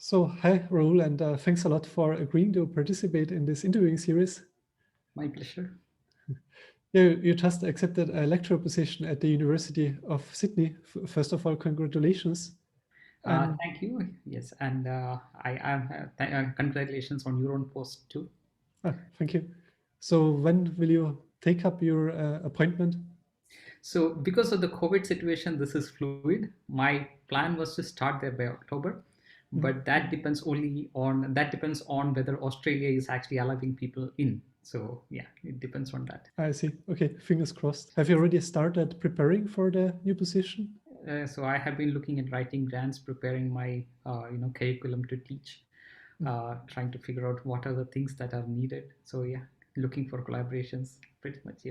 So, hi, Rahul, and thanks a lot for agreeing to participate in this interviewing series. My pleasure. Yeah, you just accepted a lecturer position at the University of Sydney. First of all, congratulations. And Thank you. Yes, and I am. Congratulations on your own post too. thank you. So, when will you take up your appointment? So, because of the COVID situation, this is fluid. My plan was to start there by October, but Mhm. that depends on whether Australia is actually allowing people in. So, yeah, it depends on that. I see. Okay, fingers crossed. Have you already started preparing for the new position? So, I have been looking at writing grants, preparing my curriculum to teach, Mm. trying to figure out what are the things that are needed. So, yeah, looking for collaborations. Pretty much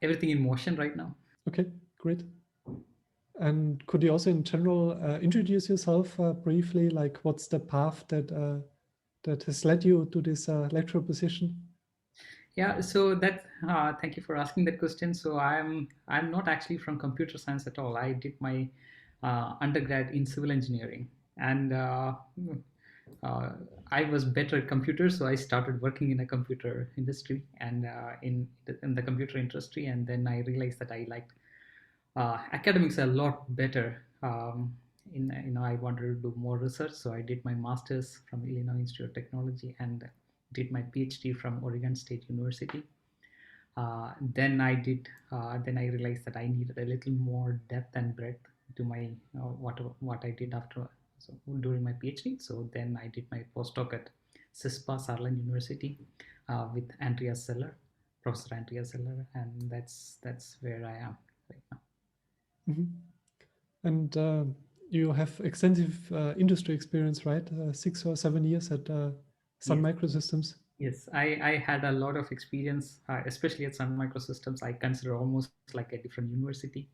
everything in motion right now. Okay, great. And could you also, in general, introduce yourself briefly? Like, what's the path that has led you to this lecturer position? Yeah, so that thank you for asking that question. So I'm not actually from computer science at all. I did my undergrad in civil engineering, and uh, I was better at computers, so I started working in a computer industry and in the computer industry, and then I realized that I liked academics a lot better. I wanted to do more research, so I did my master's from Illinois Institute of Technology and did my PhD from Oregon State University. Then I realized that I needed a little more depth and breadth to my what I did after so during my PhD. So then I did my postdoc at CISPA Sutherland University with Andrea Seller, Professor Andrea Seller, and that's where I am right now. Mhm. And you have extensive industry experience, right? 6 or 7 years at Sun Yes. Microsystems. Yes, I had a lot of experience, especially at Sun Microsystems. I consider almost like a different university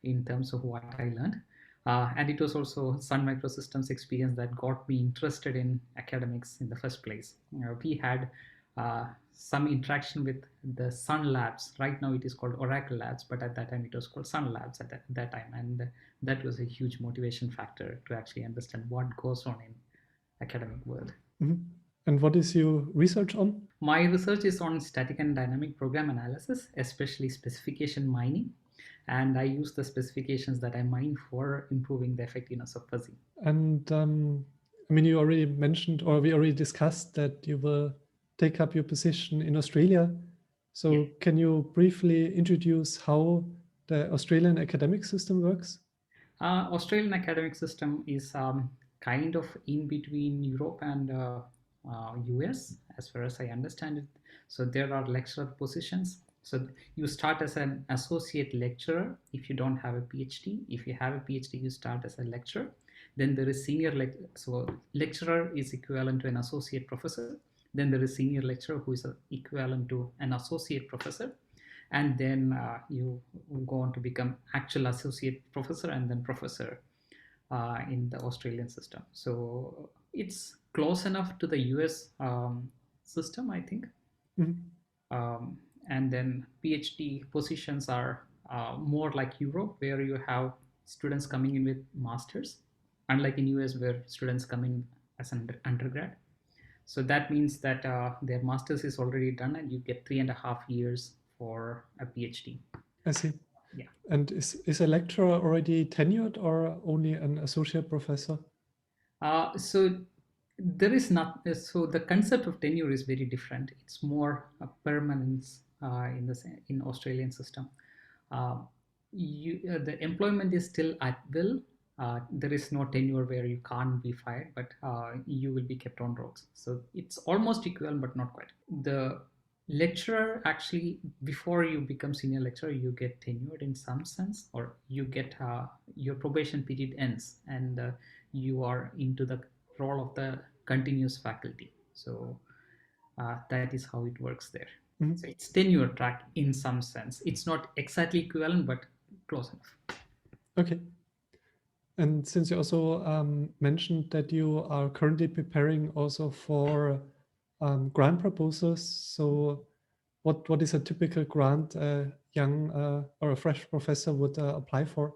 in terms of what I learned. And it was also Sun Microsystems experience that got me interested in academics in the first place. We had some interaction with the Sun Labs. Right now it is called Oracle Labs, but at that time it was called Sun Labs at that time. And that was a huge motivation factor to actually understand what goes on in academic world. Mhm. And what is your research on? My research is on static and dynamic program analysis, especially specification mining. And I use the specifications that I mine for improving the effectiveness of fuzzing. And I mean, you already mentioned, or we already discussed that you will take up your position in Australia. Yes. So, can you briefly introduce how the Australian academic system works? Australian academic system is kind of in between Europe and US, as far as I understand it. So there are lecturer positions. So you start as an associate lecturer if you don't have a PhD. If you have a PhD, you start as a lecturer. Then there is so lecturer is equivalent to an associate professor. Then there is senior lecturer who is equivalent to an associate professor, and then you go on to become actual associate professor and then professor in the Australian system. So it's close enough to the US system, I think. Mhm. um, and then PhD positions are more like Europe, where you have students coming in with masters, unlike in US where students come in as an undergrad. So that means that their master's is already done and you get 3.5 years for a PhD. I see. Yeah. And is a lecturer already tenured or only an associate professor? So there is not. So the concept of tenure is very different. It's more a permanence in Australian system. Uh, the employment is still at will. There is no tenure where you can't be fired, but you will be kept on rolls. So it's almost equivalent, but not quite. The lecturer actually, before you become senior lecturer, you get tenured in some sense, or you get your probation period ends, and you are into the role of the continuous faculty. So that is how it works there. So Mhm. it's tenure track in some sense. It's not exactly equivalent, but close enough. Okay. And since you also mentioned that you are currently preparing also for grant proposals, so what is a typical grant a young or a fresh professor would apply for?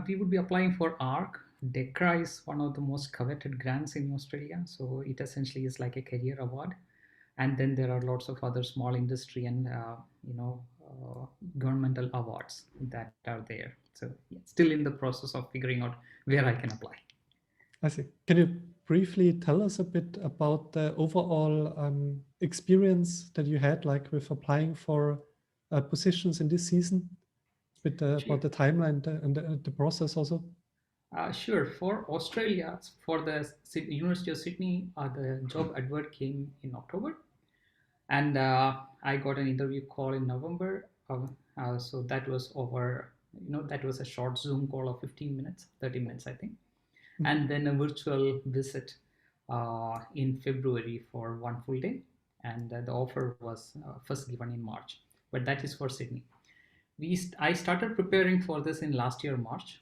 We would be applying for ARC, DECRA is one of the most coveted grants in Australia. So it essentially is like a career award. And then there are lots of other small industry and governmental awards that are there. So yeah, still in the process of figuring out where I can apply. I see. Can you briefly tell us a bit about the overall experience that you had, like with applying for positions in this season? A bit Sure. about the timeline and the process also. Sure. For Australia, for the University of Sydney, the job advert came in October, and I got an interview call in November. So that was over. That was a short Zoom call of 15 minutes, 30 minutes, I think, and then a virtual visit in February for one full day, and the offer was first given in March. But that is for Sydney. I started preparing for this in last year March.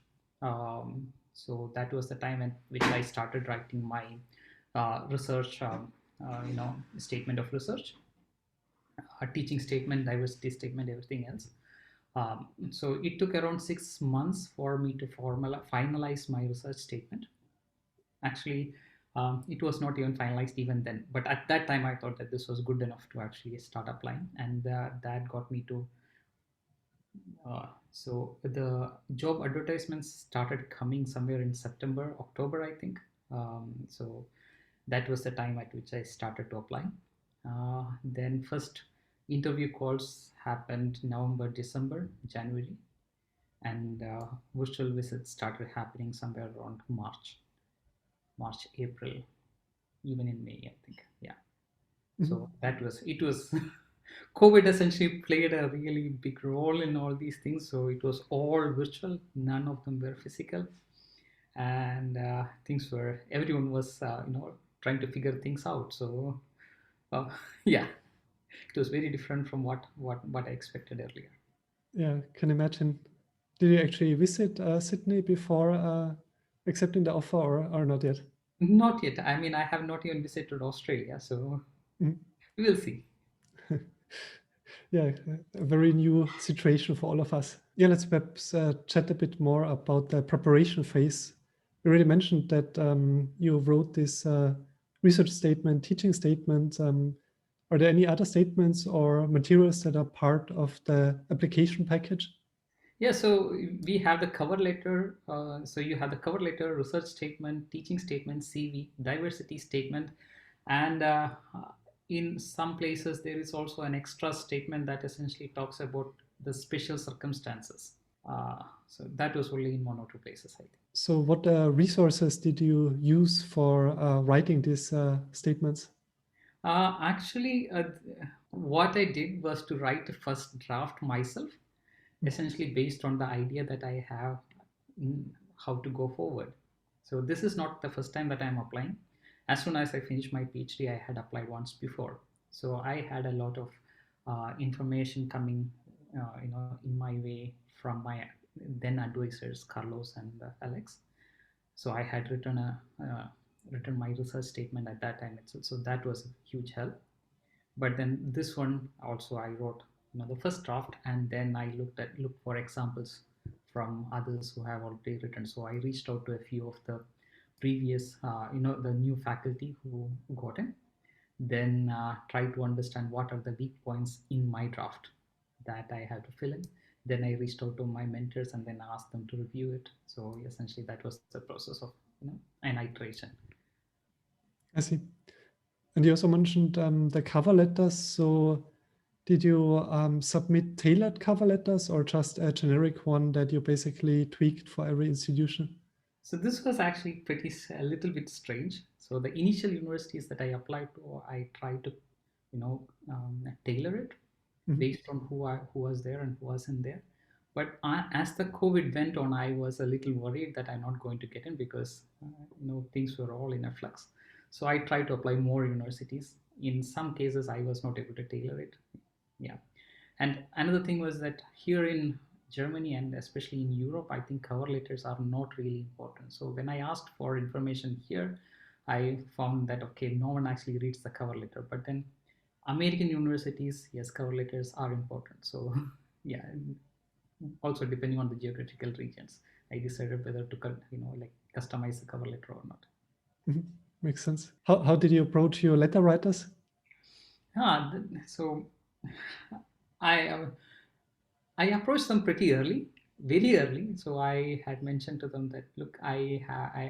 So that was the time at which I started writing my research, statement of research, a teaching statement, diversity statement, everything else. So it took around 6 months for me to finalize my research statement. Actually, it was not even finalized even then. But at that time, I thought that this was good enough to actually start applying, and that got me to. So the job advertisements started coming somewhere in September, October, I think. So that was the time at which I started to apply. Then first interview calls happened November, December, January, and virtual visits started happening somewhere around March, April, even in May, I think. Yeah. So that was it. Was COVID essentially played a really big role in all these things. So it was all virtual. None of them were physical, and things were. Everyone was, trying to figure things out. So, uh, yeah, it was very different from what I expected earlier. Yeah, can imagine. Did you actually visit Sydney before accepting the offer, or not yet? Not yet. I mean, I have not even visited Australia, so we will see. Yeah, a very new situation for all of us. Yeah, let's perhaps chat a bit more about the preparation phase. You already mentioned that you wrote this research statement, teaching statement. Are there any other statements or materials that are part of the application package? Yeah, so we have the cover letter. So you have the cover letter, research statement, teaching statement, CV, diversity statement, and in some places there is also an extra statement that essentially talks about the special circumstances. So that was only in one or two places, I think. So what resources did you use for writing these statements? Actually, what I did was to write a first draft myself, essentially based on the idea that I have in how to go forward. So this is not the first time that I'm applying. As soon as I finished my PhD, I had applied once before. So I had a lot of information coming, in my way from my then advisors, Carlos and Alex. So I had written my research statement at that time itself. So that was a huge help. But then this one also I wrote, the first draft, and then I looked for examples from others who have already written. So I reached out to a few of the previous, the new faculty who got in. Then try to understand what are the weak points in my draft that I have to fill in. Then I reached out to my mentors and then asked them to review it. So essentially, that was the process of an iteration. I see. And you also mentioned the cover letters. So did you submit tailored cover letters or just a generic one that you basically tweaked for every institution? So this was actually a little bit strange. So the initial universities that I applied to, I tried to, tailor it based on who was there and who wasn't there. But as the COVID went on, I was a little worried that I'm not going to get in because things were all in a flux. So I tried to apply more universities. In some cases, I was not able to tailor it. Yeah. And another thing was that here in Germany and especially in Europe, I think cover letters are not really important. So when I asked for information here, I found that okay, no one actually reads the cover letter. But then American universities, yes, cover letters are important. So yeah, also depending on the geographical regions, I decided whether to customize the cover letter or not. Mhm. Makes sense. How did you approach your letter writers? So I I approached them pretty early, very early. So I had mentioned to them that, look, I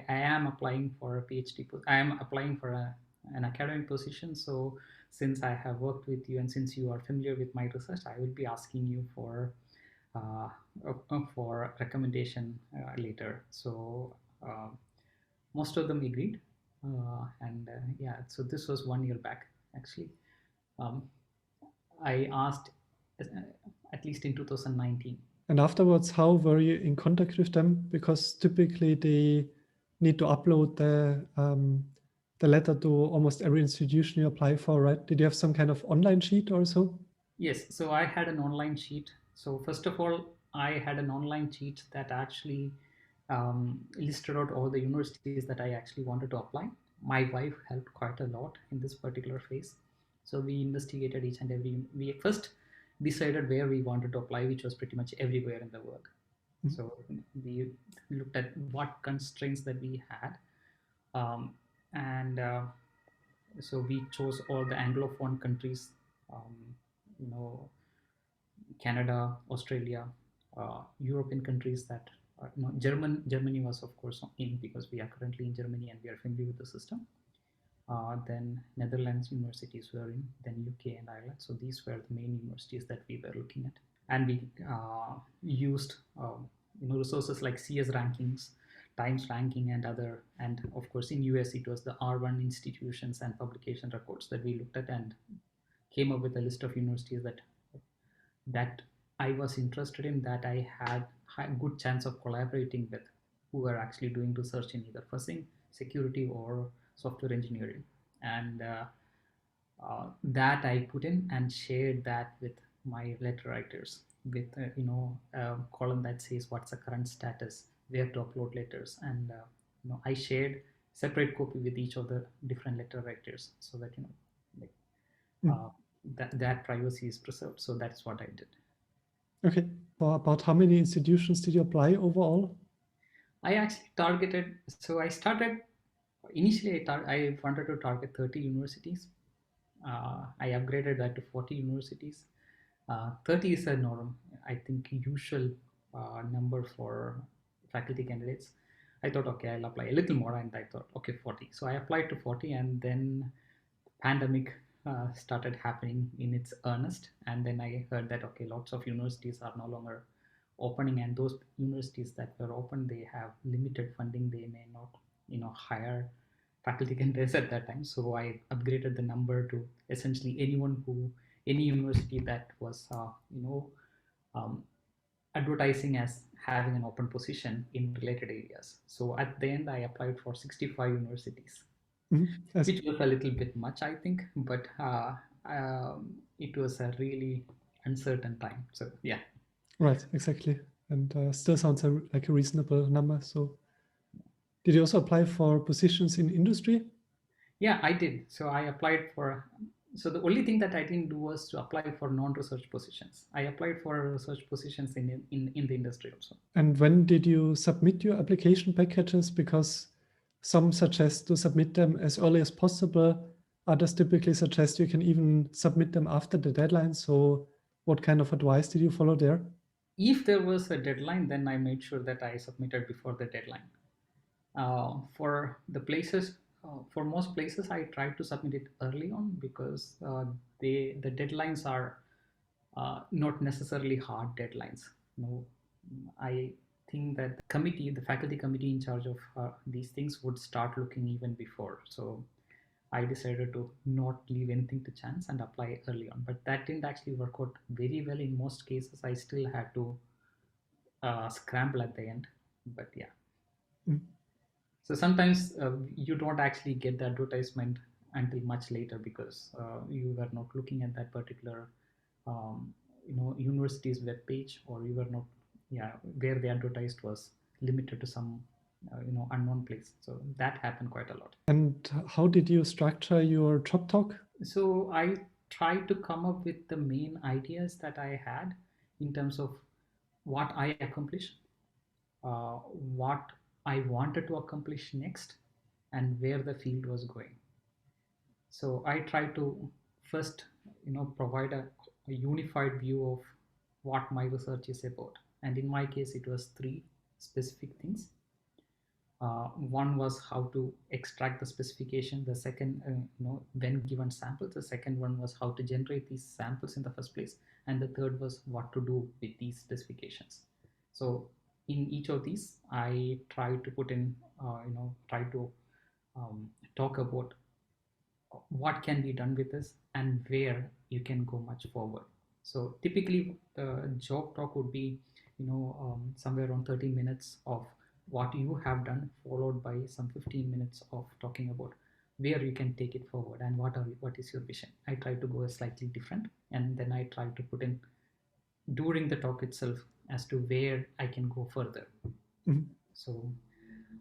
am applying for a PhD. I am applying for an academic position. So since I have worked with you and since you are familiar with my research, I will be asking you uh, for recommendation later. So most of them agreed, and yeah. So this was 1 year back actually. Um, I asked uh, at least in 2019. And afterwards, how were you in contact with them? Because typically they need to upload the letter to almost every institution you apply for, right? Did you have some kind of online sheet or so? Yes, so I had an online sheet. So first of all, I had an online sheet that actually listed out all the universities that I actually wanted to apply. My wife helped quite a lot in this particular phase. So we investigated each and every. We first decided where we wanted to apply, which was pretty much everywhere in the world. Mhm. So we looked at what constraints that we had, um, and so we chose all the Anglophone countries. Um, you know, Canada, Australia, European countries that Germany was of course in because we are currently in Germany and we are familiar with the system. Then Netherlands universities were in, then UK and Ireland. So these were the main universities that we were looking at, and we used resources like CS rankings, Times ranking, and other. And of course, in US it was the R1 institutions and publication records that we looked at and came up with a list of universities that I was interested in, that I had a good chance of collaborating with, who were actually doing research in either fuzzing, security, or software engineering. And that I put in and shared that with my letter writers with a column that says what's the current status, where to upload letters, and I shared separate copy with each of the different letter writers so that like Mm. uh, that privacy is preserved. So that's what I did. Okay. For about how many institutions did you apply overall? I actually targeted. So I started initially. I wanted to target 30 universities. I upgraded that to 40 universities. 30 is a norm, I think, usual number for faculty candidates. I thought, okay, I'll apply a little more, and I thought, okay, 40. So I applied to 40, and then pandemic started happening in its earnest, and then I heard that okay, lots of universities are no longer opening, and those universities that were open, they have limited funding, they may not hire faculty candidates at that time. So I upgraded the number to essentially any university that was um, advertising as having an open position in related areas. So at the end I applied for 65 universities, Mhm. Yes. which was a little bit much, I think, but it was a really uncertain time. So yeah. Right, exactly. And still sounds like a reasonable number. So did you also apply for positions in industry? Yeah, I did. So I applied for. So the only thing that I didn't do was to apply for non-research positions. I applied for research positions in the industry also. And when did you submit your application packages? Because some suggest to submit them as early as possible. Others typically suggest you can even submit them after the deadline. So what kind of advice did you follow there? If there was a deadline, then I made sure that I submitted before the deadline. For the places, for most places, I tried to submit it early on because the deadlines are not necessarily hard deadlines. No, I think that the faculty committee in charge of these things would start looking even before. So I decided to not leave anything to chance and apply early on. But that didn't actually work out very well. In most cases, I still had to scramble at the end. But yeah. Mm. So sometimes you don't actually get the advertisement until much later because you were not looking at that particular university's web page, or you were not, yeah, where they advertised was limited to some unknown place. So that happened quite a lot. And how did you structure your job talk? So I tried to come up with the main ideas that I had in terms of what I accomplished, what I wanted to accomplish next and where the field was going. So I try to first, provide a unified view of what my research is about. And in my case, it was three specific things. One was how to extract the specification. The second, when given samples. The second one was how to generate these samples in the first place. And the third was what to do with these specifications. So in each of these, I try to put in, try to talk about what can be done with this and where you can go much forward. So typically the job talk would be, somewhere around 30 minutes of what you have done, followed by some 15 minutes of talking about where you can take it forward and what is your vision. I try to go slightly different, and then I try to put in during the talk itself as to where I can go further. Mhm. So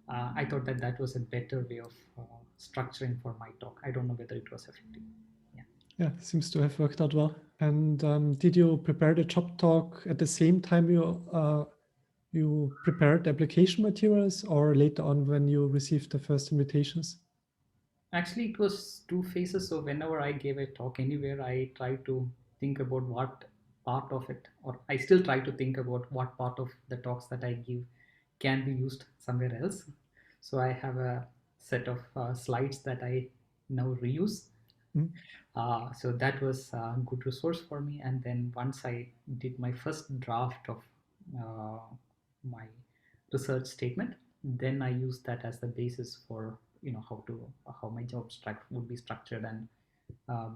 I thought that that was a better way of structuring for my talk. I don't know whether it was effective. Yeah. Yeah, seems to have worked out well. And did you prepare the job talk at the same time you prepared the application materials, or later on when you received the first invitations? Actually, it was two phases. So whenever I gave a talk anywhere, I try to think about what part of it, or I still try to think about what part of the talks that I give can be used somewhere else. So I have a set of slides that I now reuse. Mhm. So that was a good resource for me. And then once I did my first draft of uh, my research statement, then I used that as the basis for how my job would be structured, and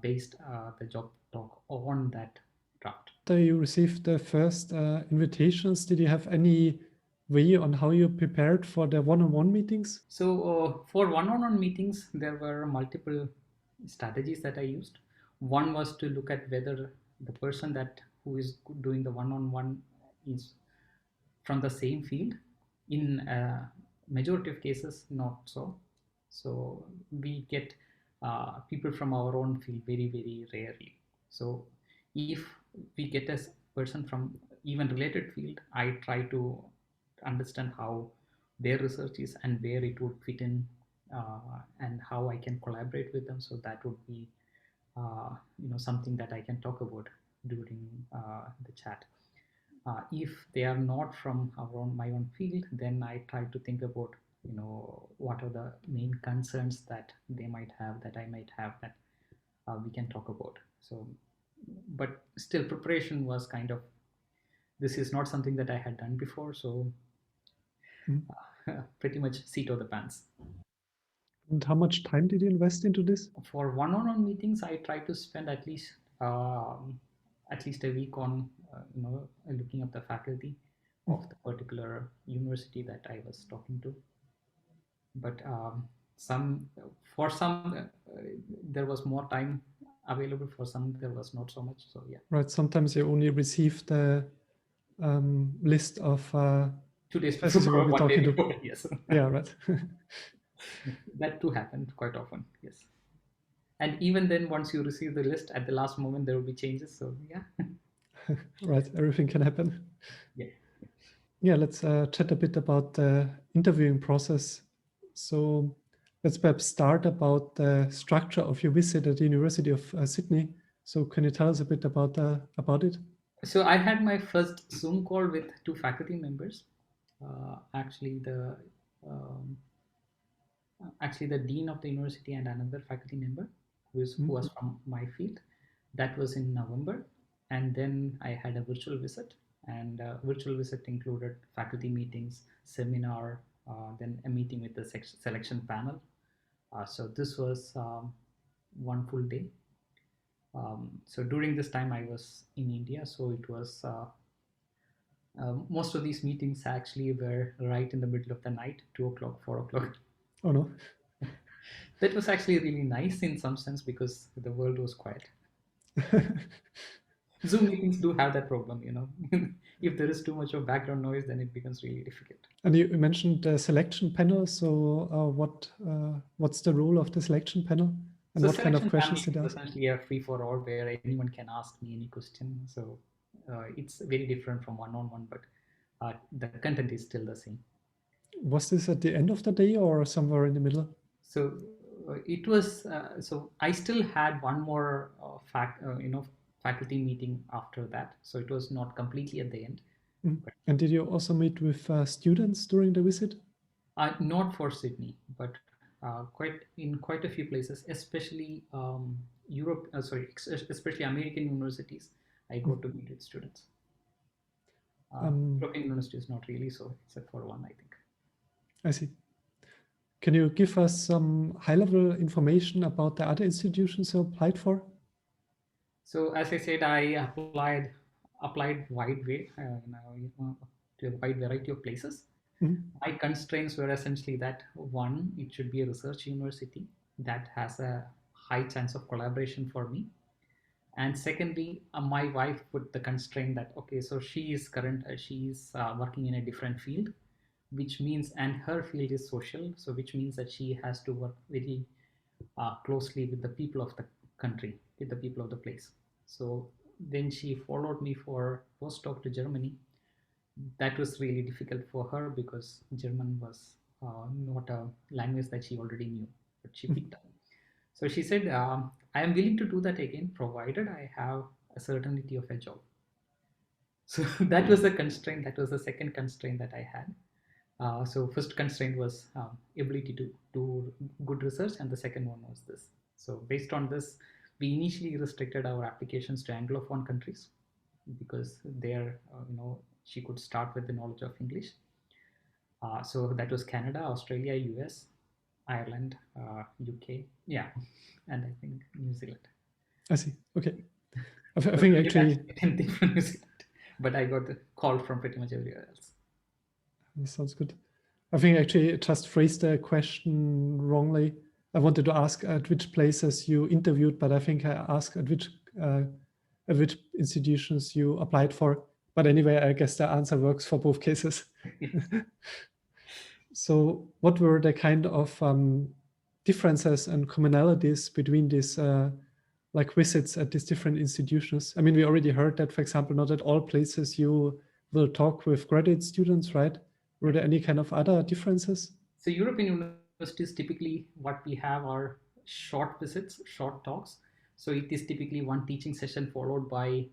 based the job talk on that draft. After you received the first invitations, did you have any way on how you prepared for the one-on-one meetings? So for one-on-one meetings, there were multiple strategies that I used. One was to look at whether the person that who is doing the one-on-one is from the same field. In majority of cases, not so. So we get people from our own field very, very rarely. So if we get a person from even related field, I try to understand how their research is and where it would fit in, and how I can collaborate with them. So that would be something that I can talk about during the chat. If they are not from my own field, then I try to think about what are the main concerns that they might have, that I might have, that we can talk about. So, but still, preparation was kind of, this is not something that I had done before, so Mhm. pretty much seat of the pants. And how much time did you invest into this? For one-on-one meetings, I try to spend at least a week on looking up the faculty of the particular university that I was talking to. But some for some there was more time available. For some there was not so much. So yeah, Right, sometimes you only receive the list of 2 days professors you will before, be one day talking to. before. Yes, Yeah, right. that too happened quite often. Yes, and even then, once you receive the list at the last moment, there will be changes. So yeah, Right, everything can happen. yeah. Yeah, let's chat a bit about the interviewing process. So let's perhaps start about the structure of your visit at the University of Sydney. So can you tell us a bit about it? So I had my first Zoom call with two faculty members. Actually, um, the dean of the university and another faculty member who was from my field. That was in November, and then I had a virtual visit, and virtual visit included faculty meetings, seminar, then a meeting with the selection panel. So this was one full day. So during this time, I was in India, so it was. Most of these meetings actually were right in the middle of the night, 2 o'clock, 4 o'clock. Oh no. That was actually really nice in some sense because the world was quiet. Zoom meetings do have that problem. If there is too much of background noise, then it becomes really difficult. And you mentioned the selection panel. So what's the role of the selection panel, and So what kind of selection panel questions did is they ask? essentially a free for all where anyone can ask me any question. So it's very different from one-on-one, but the content is still the same. Was this at the end of the day or somewhere in the middle? So it was so I still had one more faculty meeting after that, so it was not completely at the end. But And did you also meet with students during the visit? not for Sydney, but quite a few places, especially Europe. Especially American universities. I go to meet with students. European universities not really, so except for one, I think. I see. Can you give us some high-level information about the other institutions you applied for? So as I said, I applied wide way, to a wide variety of places. My constraints were essentially that one, it should be a research university that has a high chance of collaboration for me. And secondly, my wife put the constraint that, okay, so she's working in a different field, which means, and her field is social, so which means that she has to work very closely with the people of the country, with the people of the place. So when she followed me for postdoc to Germany, that was really difficult for her because German was not a language that she already knew, but she picked up. So she said, I am willing to do that again, provided I have a certainty of a job. So that was the constraint. That was the second constraint that I had. So first constraint was ability to do good research, and the second one was this. So based on this, we initially restricted our applications to Anglophone countries because there, she could start with the knowledge of English. So that was Canada, Australia, US, Ireland, UK, yeah, and I think New Zealand. I see. Okay. I But think we actually, didn't think from New Zealand, but I got the call from pretty much everywhere else. that sounds good. I think actually just phrased the question wrongly. I wanted to ask at which places you interviewed, but I think I asked at which institutions you applied for. But anyway, I guess the answer works for both cases. So, what were the kind of differences and commonalities between these like visits at these different institutions? I mean, we already heard that, for example, not at all places you will talk with graduate students, right? Were there any kind of other differences? So European universities, typically what we have are short visits, short talks. So it is typically one teaching session followed by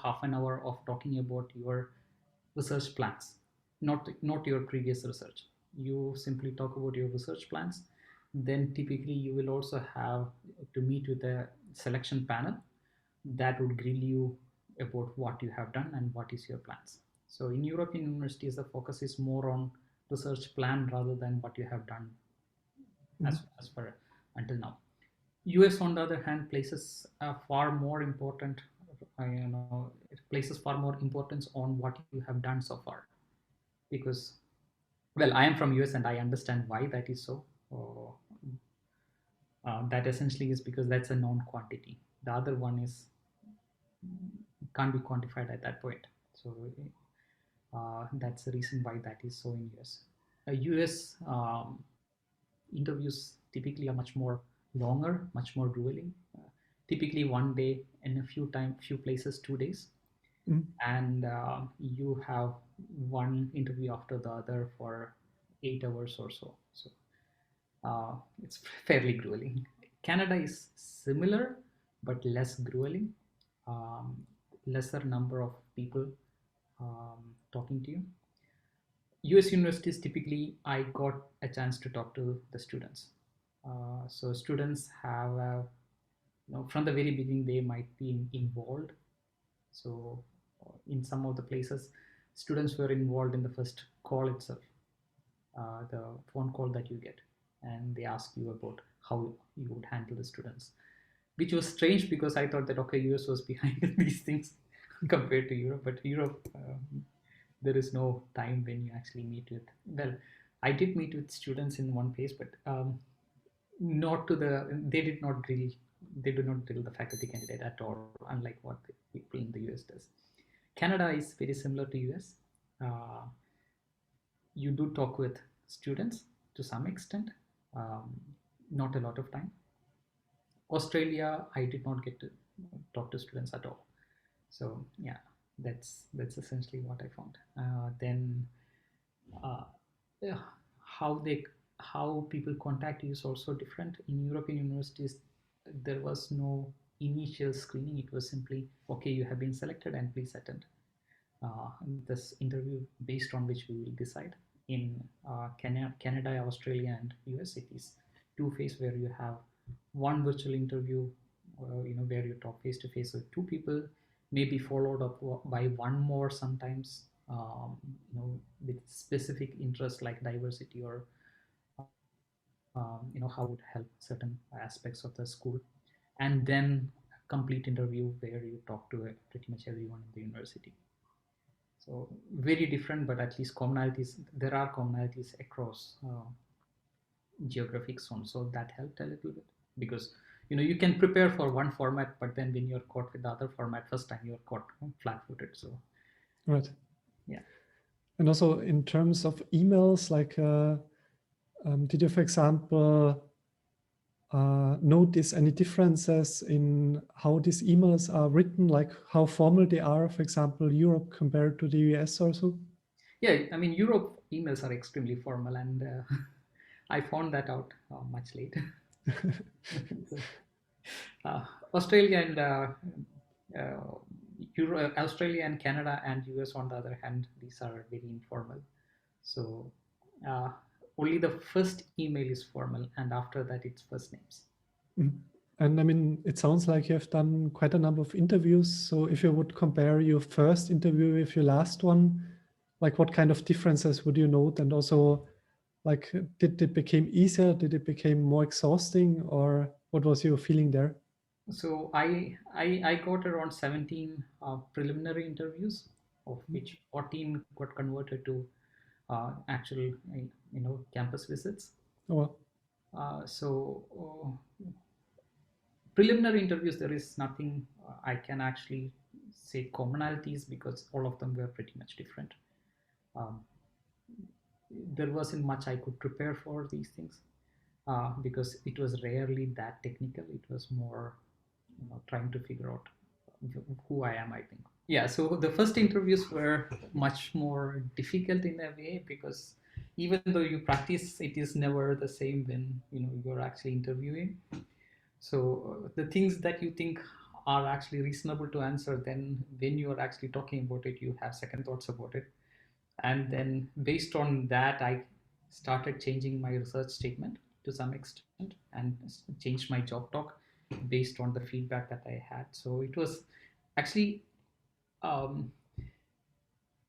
half an hour of talking about your research plans, not your previous research. You simply talk about your research plans. Then typically you will also have to meet with a selection panel that would grill you about what you have done and what is your plans. So in European universities, the focus is more on research plan rather than what you have done as far until now. US, on the other hand, places far more important, places far more importance on what you have done so far. Because, well, I am from US and I understand why that is so. That essentially is because that's a known quantity. The other one is can't be quantified at that point. So that's the reason why that is so in US. US interviews typically are much more longer, much more grueling. Typically one day and few places 2 days, and you have one interview after the other for 8 hours or so. So it's fairly grueling. Canada is similar but less grueling. Um, Lesser number of people talking to you. US universities, typically I got a chance to talk to the students. So students have, from the very beginning they might be involved. So in some of the places, students were involved in the first call itself, the phone call that you get, and they ask you about how you would handle the students, which was strange because I thought that okay, US was behind these things compared to Europe, but Europe, there is no time when you actually meet with. Well, I did meet with students in one place, but not to the. They did not drill. They do not drill the faculty candidate at all, unlike what the people in the US does. Canada is very similar to US. Uh, you do talk with students to some extent, um, not a lot of time. Australia, I did not get to talk to students at all. So yeah, that's essentially what I found. Then uh, uh, how people contact you is also different. In European universities, there was no initial screening. It was simply, okay, you have been selected and please attend this interview, based on which we will decide. In Canada, Australia, and US, it is two-phase, where you have one virtual interview, where you talk face to face with two people, maybe followed up by one more sometimes, with specific interests like diversity or how would help certain aspects of the school, and then complete interview where you talk to pretty much everyone in the university. So very different, but at least commonalities. There are commonalities across geographic zones, so that helped a little bit, because you can prepare for one format, but then when you're caught with the other format first time, you're caught flat-footed. So Right. yeah. And also in terms of emails, like, did you, for example, notice any differences in how these emails are written, like how formal they are, for example, Europe compared to the US or so? Yeah, I mean, Europe emails are extremely formal, and I found that out much later. So, uh, Australia and Australia and Canada and US, on the other hand, these are very informal. So uh, only the first email is formal, and after that, it's first names. Mhm. And I mean, it sounds like you have done quite a number of interviews. So if you would compare your first interview with your last one, like what kind of differences would you note? And also, like, did it become easier? Did it become more exhausting? Or what was your feeling there? So I got around 17 preliminary interviews, of which 14 got converted to actual campus visits. Oh, So preliminary interviews, there is nothing I can actually say commonalities, because all of them were pretty much different. Um, there wasn't much I could prepare for these things, because it was rarely that technical. It was more trying to figure out who I am, I think. Yeah, so the first interviews were much more difficult in a way, because even though you practice, it is never the same when you're actually interviewing. So the things that you think are actually reasonable to answer, then when you are actually talking about it, you have second thoughts about it. And then based on that, I started changing my research statement to some extent, and changed my job talk based on the feedback that I had. So it was actually, um,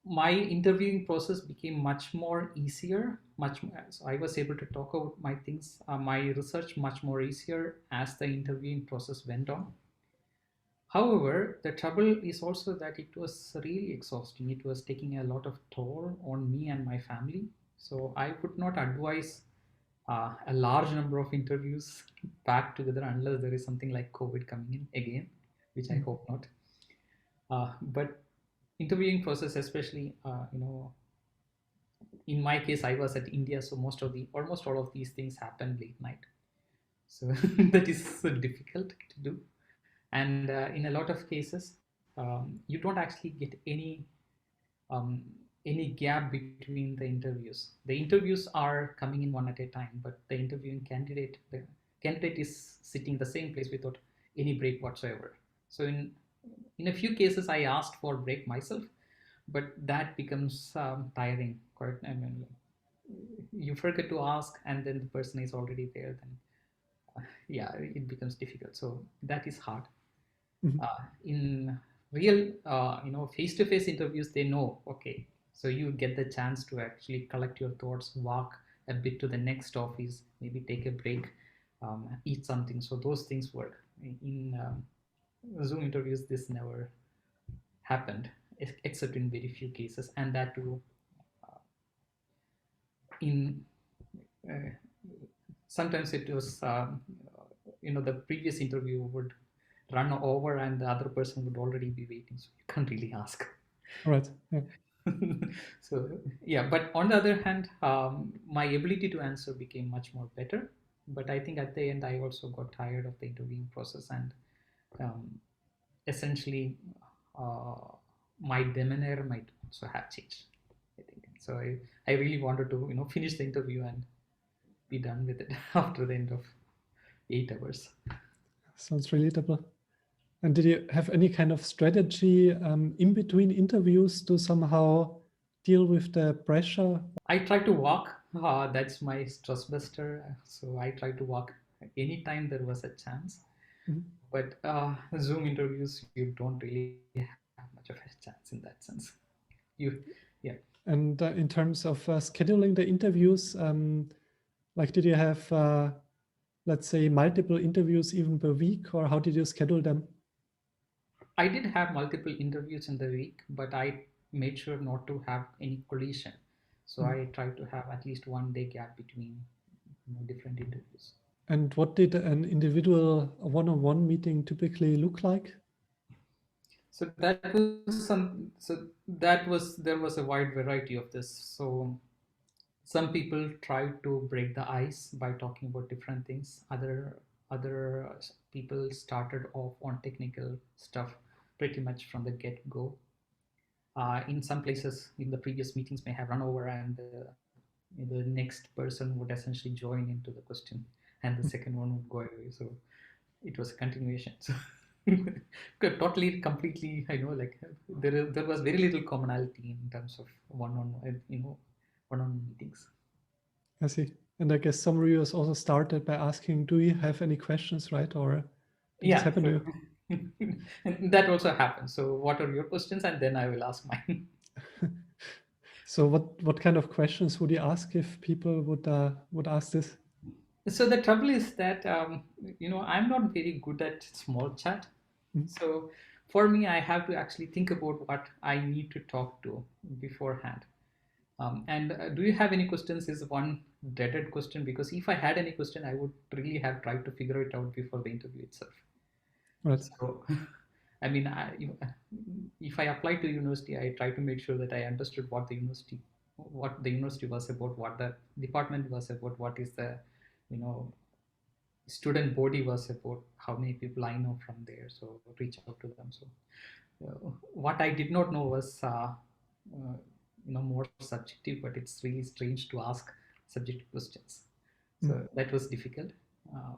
my interviewing process became much more easier, much more, so I was able to talk about my things, my research much more easier as the interviewing process went on. However, the trouble is also that it was really exhausting. It was taking a lot of toll on me and my family. So I would not advise a large number of interviews back together, unless there is something like COVID coming in again, which I hope not. But interviewing process, especially, in my case, I was at India, so almost all of these things happen late night. So that is so difficult to do. And in a lot of cases, you don't actually get um, any gap between the interviews. The interviews are coming in one at a time, but the candidate is sitting the same place without any break whatsoever. So in a few cases, I asked for break myself, but that becomes tiring. Quite, I mean, you forget to ask, and then the person is already there. Then yeah, it becomes difficult. So that is hard. mhm. In real face-to-face interviews, they know, okay, so you get the chance to actually collect your thoughts, walk a bit to the next office, maybe take a break, eat something. So those things work. In Zoom interviews, this never happened, except in very few cases, and that too, in uh, sometimes it was, the previous interview would run over and the other person would already be waiting, so you can't really ask. All right. Yeah. So yeah, but on the other hand, my ability to answer became much more better. But I think at the end, I also got tired of the interviewing process, and um, essentially, uh, my demeanor might also have changed, I think. So I really wanted to, finish the interview and be done with it after the end of 8 hours. Sounds relatable. And did you have any kind of strategy in between interviews to somehow deal with the pressure? I try to walk. That's my stress buster. So I try to walk anytime there was a chance. Mhm. But Zoom interviews, you don't really have much of a chance in that sense. You, yeah. And in terms of scheduling the interviews, like did you have, let's say, multiple interviews even per week, or how did you schedule them? I did have multiple interviews in the week, but I made sure not to have any collision. So I tried to have at least 1 day gap between different interviews. And what did an individual one-on-one meeting typically look like? So that was there was a wide variety of this. So some people tried to break the ice by talking about different things. Other people started off on technical stuff pretty much from the get go. In some places, in the previous meetings may have run over, and the next person would essentially join into the question, and the second one would go away. So it was a continuation. So totally, completely, I know, like there was very little commonality in terms of one-on meetings. I see. And I guess some reviewers also started by asking, do you have any questions, right? Or did this Yeah, happen to so you? and that also happens. So what are your questions, and then I will ask mine. So what kind of questions would you ask if people would ask this? So the trouble is that I'm not very good at small chat. Mm. So for me, I have to actually think about what I need to talk to beforehand. And do you have any questions is one dreaded question, because if I had any question, I would really have tried to figure it out before the interview itself. Right. So, I mean, if I apply to university, I try to make sure that I understood what the university was about, what the department was about, what is the, you know, student body was about, how many people I know from there. So reach out to them. So what I did not know was, more subjective, but it's really strange to ask subjective questions. So that was difficult.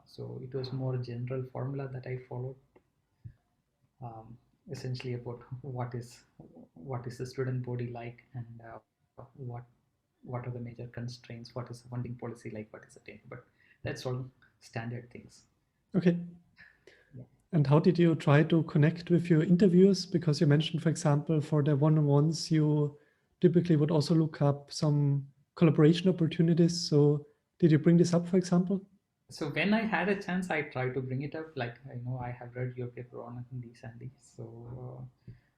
So it was more general formula that I followed, essentially about what is the student body like, and what are the major constraints, what is the funding policy like, what is the thing. But that's all standard things. Okay. Yeah. And how did you try to connect with your interviewers? Because you mentioned, for example, for the one-on-ones, you typically would also look up some collaboration opportunities. So did you bring this up, for example? So when I had a chance, I tried to bring it up. Like, I have read your paper on these and these. So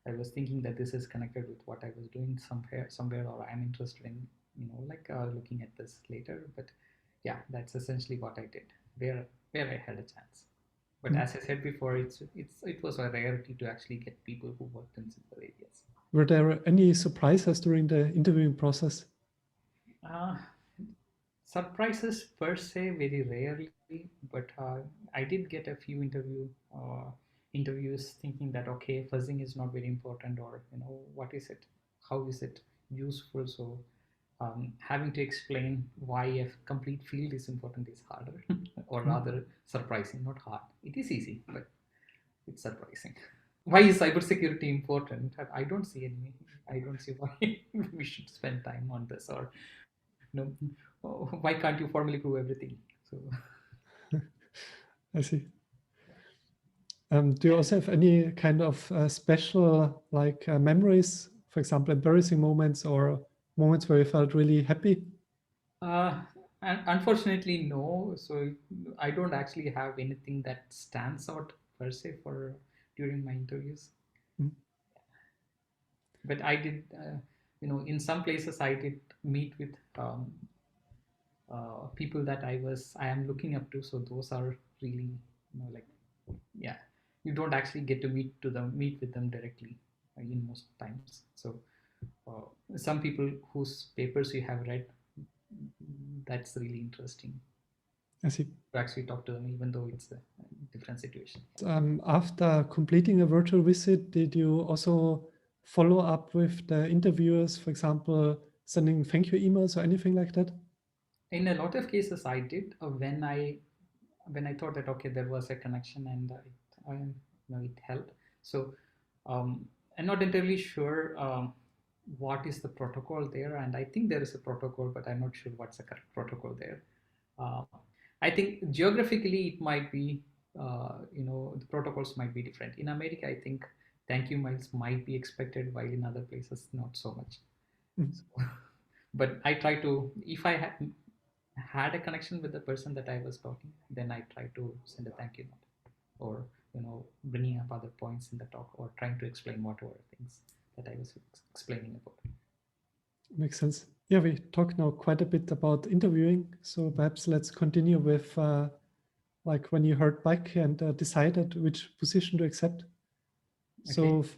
I was thinking that this is connected with what I was doing somewhere, or I'm interested in, looking at this later. But yeah, that's essentially what I did, where I had a chance. But as I said before, it was a rarity to actually get people who worked in similar areas. Were there any surprises during the interviewing process? Uh, Surprises per se, very rarely, but I did get a few interviews thinking that, okay, fuzzing is not very important, or what is it, how is it useful. So having to explain why a complete field is important is harder, or rather surprising. Not hard, it is easy, but it's surprising. Why is cybersecurity important? I don't see why we should spend time on this, or why can't you formally prove everything? So I see. Do you also have any kind of special memories, for example, embarrassing moments or moments where you felt really happy? uh, unfortunately, no. So I don't actually have anything that stands out per se for during my interviews. Mm. But I did, in some places I did meet with people that I am looking up to. So those are really, like, yeah, you don't actually get to meet with them directly in most times. So some people whose papers you have read, that's really interesting I see. to actually talk to them, even though it's a different situation. After completing a virtual visit, did you also follow up with the interviewers, for example, sending thank you emails or anything like that? In a lot of cases, I did when I thought that okay, there was a connection and it helped. So I'm not entirely sure what is the protocol there, and I think there is a protocol, but I'm not sure what's the correct protocol there. Uh, I think geographically it might be, the protocols might be different. In America, I think thank you miles might be expected, while in other places not so much. Mm. So, but I try to, if I had a connection with the person that I was talking, then I try to send a thank you note, or bringing up other points in the talk, or trying to explain whatever things that I was explaining about. Makes sense. Yeah, we talked now quite a bit about interviewing, so perhaps let's continue with like when you heard back and decided which position to accept. So Okay.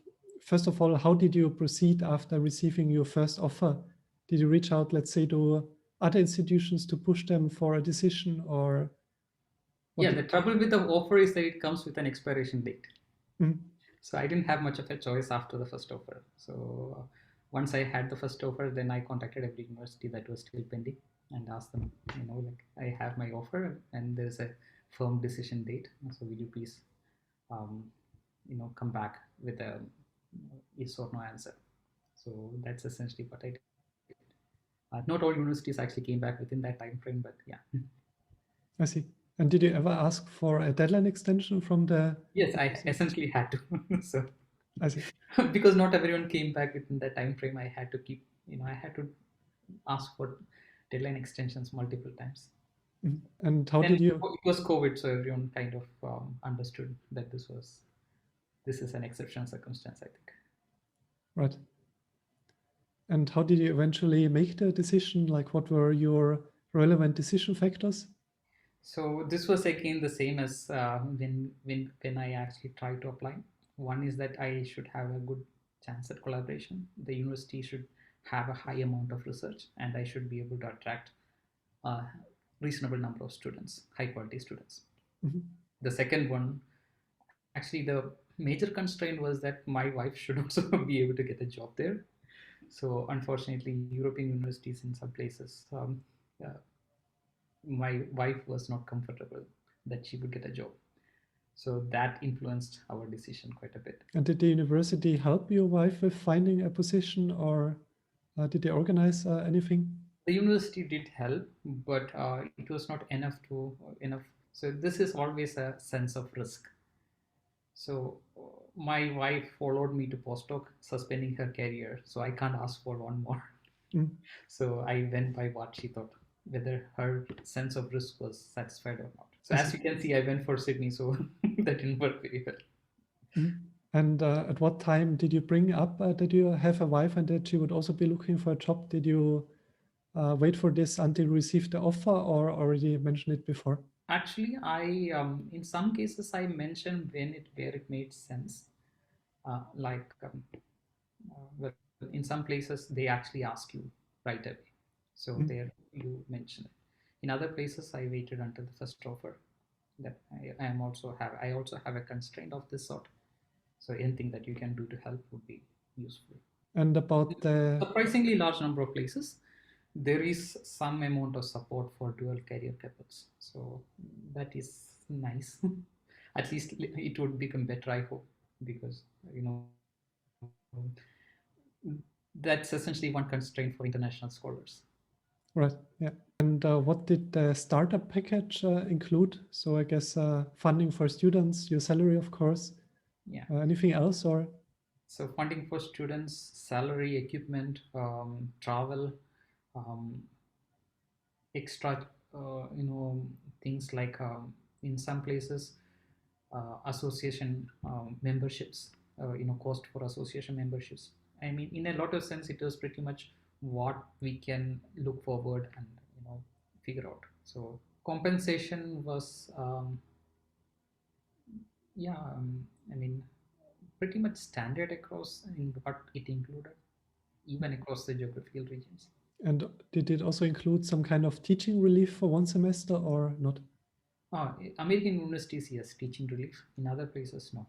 first of all, how did you proceed after receiving your first offer? Did you reach out, let's say, to other institutions to push them for a decision, or what Yeah, did the trouble with the offer is that it comes with an expiration date. Mm. So I didn't have much of a choice after the first offer. So once I had the first offer, then I contacted every university that was still pending and asked them, like, I have my offer and there's a firm decision date. So will you please, um, come back with a yes or no answer. So that's essentially what I did. Not all universities actually came back within that time frame, but yeah. I see. And did you ever ask for a deadline extension from the Yes, I essentially had to. So I see. because not everyone came back within that time frame, I had to keep, I had to ask for deadline extensions multiple times. Mhm. And how And did you it was COVID, so everyone kind of understood that this is an exceptional circumstance, I think. right? And how did you eventually make the decision? Like, what were your relevant decision factors? So this was again the same as when I actually tried to apply. One is that I should have a good chance at collaboration. The university should have a high amount of research, and I should be able to attract a reasonable number of students, high quality students. Mhm. The second one, actually, the major constraint was that my wife should also be able to get a job there. So unfortunately, European universities in some places, uh, my wife was not comfortable that she would get a job. So that influenced our decision quite a bit. And did the university help your wife with finding a position, or did they organize anything? The university did help, but it was not enough. So this is always a sense of risk. So my wife followed me to postdoc, suspending her career. So I can't ask for one more. Mm. So I went by what she thought, whether her sense of risk was satisfied or not. So I as see. you can see, I went for Sydney, so that didn't work very well. Mm. And at what time did you bring up that you have a wife and that she would also be looking for a job? Did you wait for this until you received the offer, or already mentioned it before? Actually, I in some cases I mentioned where it made sense. Like well, in some places they actually ask you right away, so Mm. there you mention it. In other places, I waited until the first offer. That I also have a constraint of this sort. So anything that you can do to help would be useful. And about the Surprisingly large number of places, there is some amount of support for dual career couples. So that is nice. At least it would become better, I hope, because that's essentially one constraint for international scholars. right, yeah. And what did the startup package include? So I guess funding for students, your salary, of course. Yeah. Anything else, or So funding for students, salary, equipment, travel, um, extra, things like in some places, association memberships, cost for association memberships. I mean, in a lot of sense, it was pretty much what we can look forward and figure out. So compensation was, yeah, I mean, pretty much standard across in what it included, even across the geographical regions. and did it also include some kind of teaching relief for one semester or not? American universities, yes, teaching relief. In other places, no.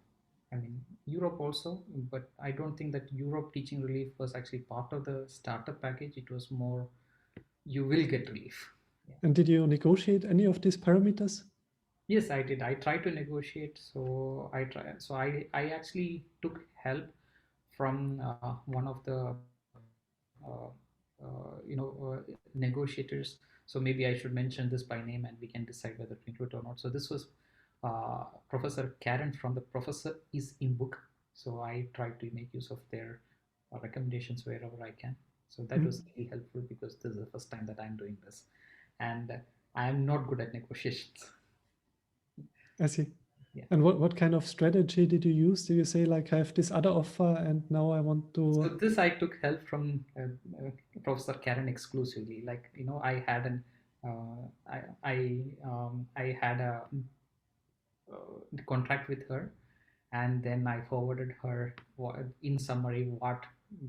I mean, Europe also, but I don't think that Europe teaching relief was actually part of the startup package. It was more, you will get relief. Yeah. And did you negotiate any of these parameters? Yes, I did. I tried to negotiate. So I try. So I actually took help from one of the negotiators. So maybe I should mention this by name, and we can decide whether to include or not. So this was Professor Karen from the Professor is in book. So I tried to make use of their recommendations wherever I can. So that was really helpful because this is the first time that I'm doing this, and I am not good at negotiations. I see. Yeah. And what kind of strategy did you use? Did you say like I have this other offer and now I want So to? this I took help from Professor Karen exclusively. Like I had an I had a contract with her, and then I forwarded her in summary what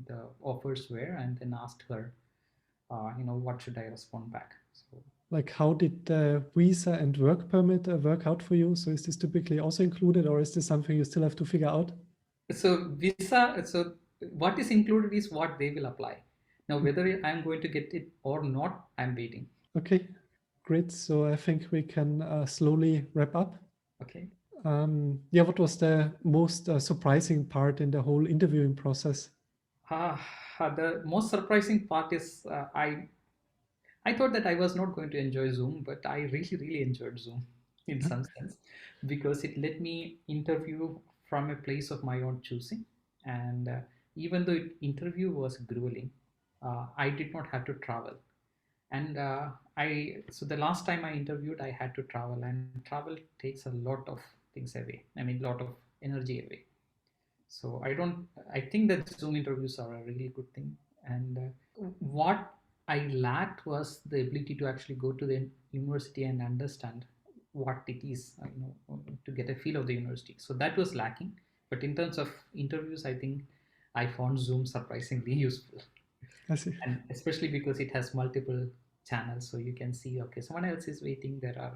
the offers were, and then asked her, what should I respond back. So Like how did the visa and work permit work out for you? So is this typically also included, or is this something you still have to figure out? visa. So what is included is what they will apply. Now whether I'm going to get it or not, I'm waiting. Okay, great. So I think we can slowly wrap up. Okay. Yeah, what was the most surprising part in the whole interviewing process? The most surprising part is I thought that I was not going to enjoy Zoom, but I really, really enjoyed Zoom in some sense because it let me interview from a place of my own choosing. And even though interview was grueling, I did not have to travel. And so the last time I interviewed, I had to travel, and travel takes a lot of things away. I mean, a lot of energy away. So I think that Zoom interviews are a really good thing. And what I lacked was the ability to actually go to the university and understand what it is, to get a feel of the university. So that was lacking. But in terms of interviews, I think I found Zoom surprisingly useful. I see. And especially because it has multiple channels, so you can see, okay, someone else is waiting. There are,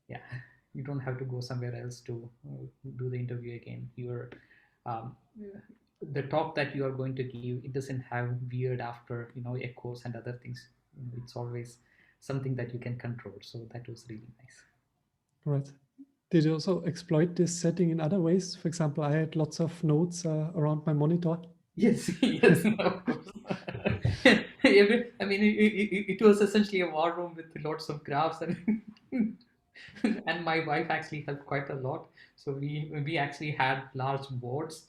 yeah, you don't have to go somewhere else to do the interview again. Um, the talk that you are going to give, it doesn't have weird after echoes and other things. It's always something that you can control, so that was really nice. Right. Did you also exploit this setting in other ways? For example, I had lots of notes around my monitor. Yes, yes, of course. I mean, it was essentially a war room with lots of graphs, and and my wife actually helped quite a lot. So we actually had large boards,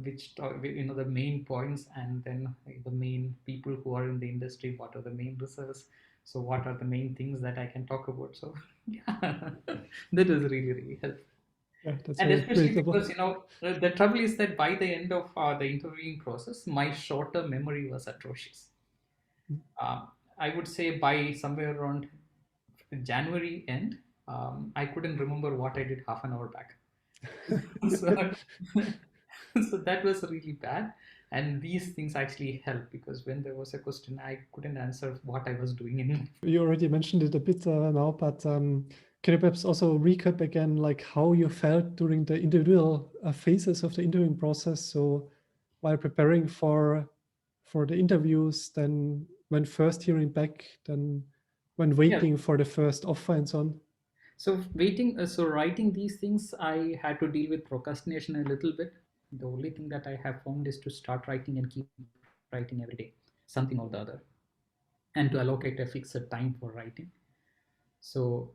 which the main points, and then the main people who are in the industry. What are the main results? So what are the main things that I can talk about? So yeah, that was really really helpful. Yeah, that's And very especially relatable. because the trouble is that by the end of the interviewing process, my short-term memory was atrocious. uh, I would say by somewhere around January end, I couldn't remember what I did half an hour back. so, so that was really bad. And these things actually help because when there was a question, I couldn't answer what I was doing in. You already mentioned it a bit now, but can you perhaps also recap again, like how you felt during the individual phases of the interviewing process? So while preparing for the interviews, then when first hearing back, then when Yeah. waiting for the first offer and so on. So writing these things, I had to deal with procrastination a little bit. The only thing that I have found is to start writing and keep writing every day, something or the other, and to allocate a fixed time for writing. So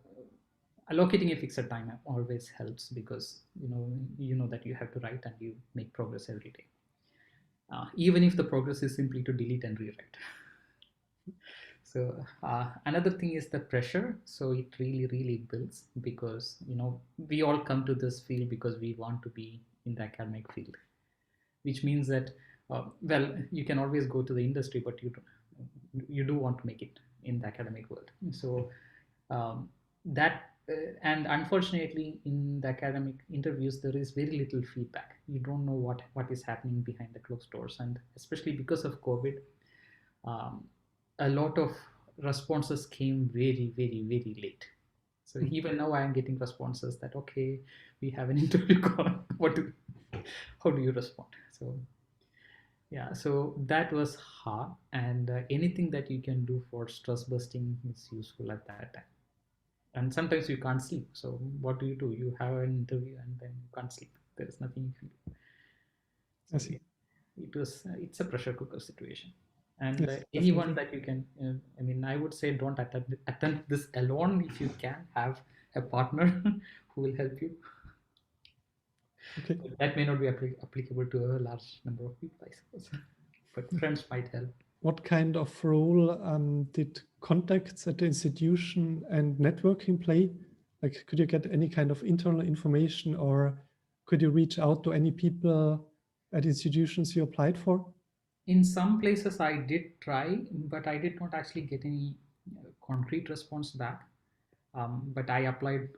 allocating a fixed time always helps because you know that you have to write and you make progress every day, even if the progress is simply to delete and rewrite. So another thing is the pressure. So it really, really builds because we all come to this field because we want to be in the academic field, which means that well, you can always go to the industry, but you do want to make it in the academic world. So that and unfortunately, in the academic interviews, there is very little feedback. You don't know what is happening behind the closed doors, and especially because of COVID, um, a lot of responses came very, very, very late. So even now I'm getting responses that, okay, we have an interview call. How do you respond? So yeah, so that was hard, and anything that you can do for stress busting is useful at that time. And sometimes you can't sleep. So what do? You have an interview and then you can't sleep. There is nothing you can do. I So see. it's a pressure cooker situation. And Yes, anyone definitely. that you can, I mean, I would say don't attempt this alone. If you can have a partner who will help you, Okay. but that may not be applicable to a large number of people, I suppose. But friends might help. What kind of role did contacts at the institution and networking play? Like, could you get any kind of internal information, or could you reach out to any people at institutions you applied for? In some places, I did try, but I did not actually get any concrete response back. But I applied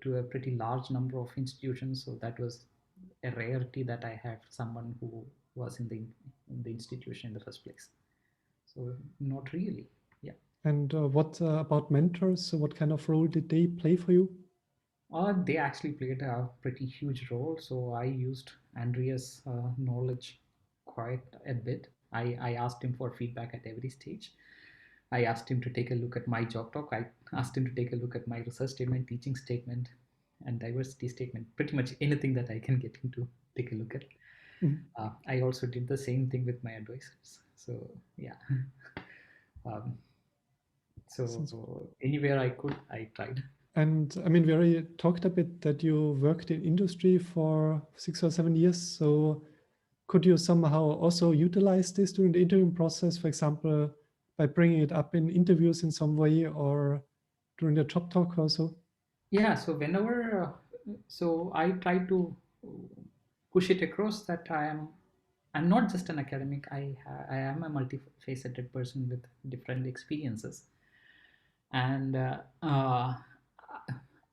to a pretty large number of institutions, so that was a rarity that I had someone who was in the institution in the first place. So not really. Yeah. And what about mentors? So what kind of role did they play for you? They actually played a pretty huge role. So I used Andreas' knowledge quite a bit. I asked him for feedback at every stage. I asked him to take a look at my job talk. I asked him to take a look at my research statement, teaching statement, and diversity statement. Pretty much anything that I can get him to take a look at. Mhm. I also did the same thing with my advisors. So yeah. Um, Sounds- so anywhere I could, I tried. And I mean, we already talked a bit that you worked in industry for 6 or 7 years. So could you somehow also utilize this during the interviewing process, for example, by bringing it up in interviews in some way or during the job talk also? Yeah. So whenever, so I try to push it across that I'm not just an academic. I am a multifaceted person with different experiences, and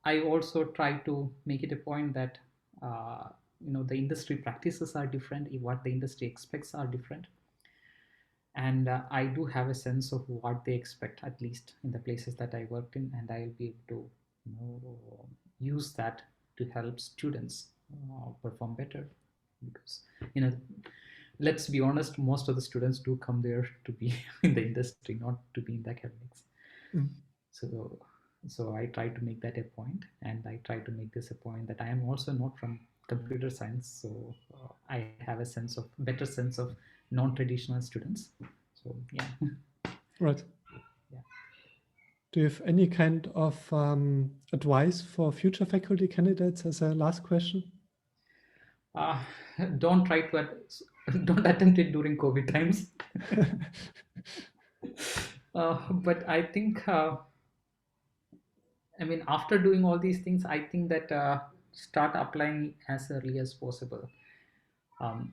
I also try to make it a point that the industry practices are different. What the industry expects are different, and I do have a sense of what they expect, at least in the places that I worked in, and I'll be able to use that to help students perform better, because you know let's be honest, most of the students do come there to be in the industry, not to be in the academics. Mm. So I try to make that a point, and I try to make this a point that I am also not from computer science, so I have a better sense of non-traditional students. So yeah. Right. Yeah. Do you have any kind of advice for future faculty candidates as a last question? uh, don't try to don't attempt it during COVID times. But I think I mean, after doing all these things, I think that start applying as early as possible. um,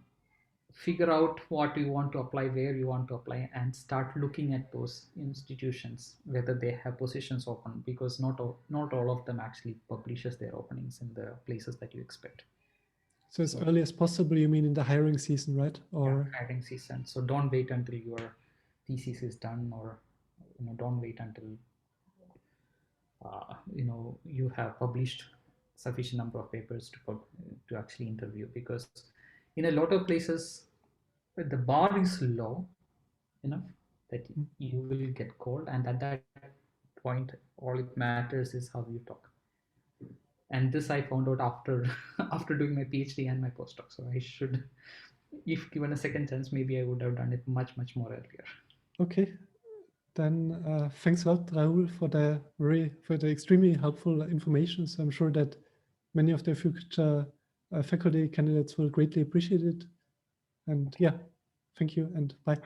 Figure out what you want to apply, where you want to apply, and start looking at those institutions whether they have positions open, because not all of them actually publishes their openings in the places that you expect. So as So early as possible, you mean in the hiring season, right? yeah, Or hiring season. So don't wait until your thesis is done, or don't wait until you have published sufficient number of papers to actually interview, because in a lot of places the bar is low enough that Mm. you will get called, and at that point all it matters is how you talk. And this I found out after after doing my PhD and my postdoc. So I should, if given a second chance, maybe I would have done it much more earlier. Okay, then thanks a lot, Rahul, for the extremely helpful information. So I'm sure that many of the future faculty candidates will greatly appreciate it. And yeah, thank you and bye.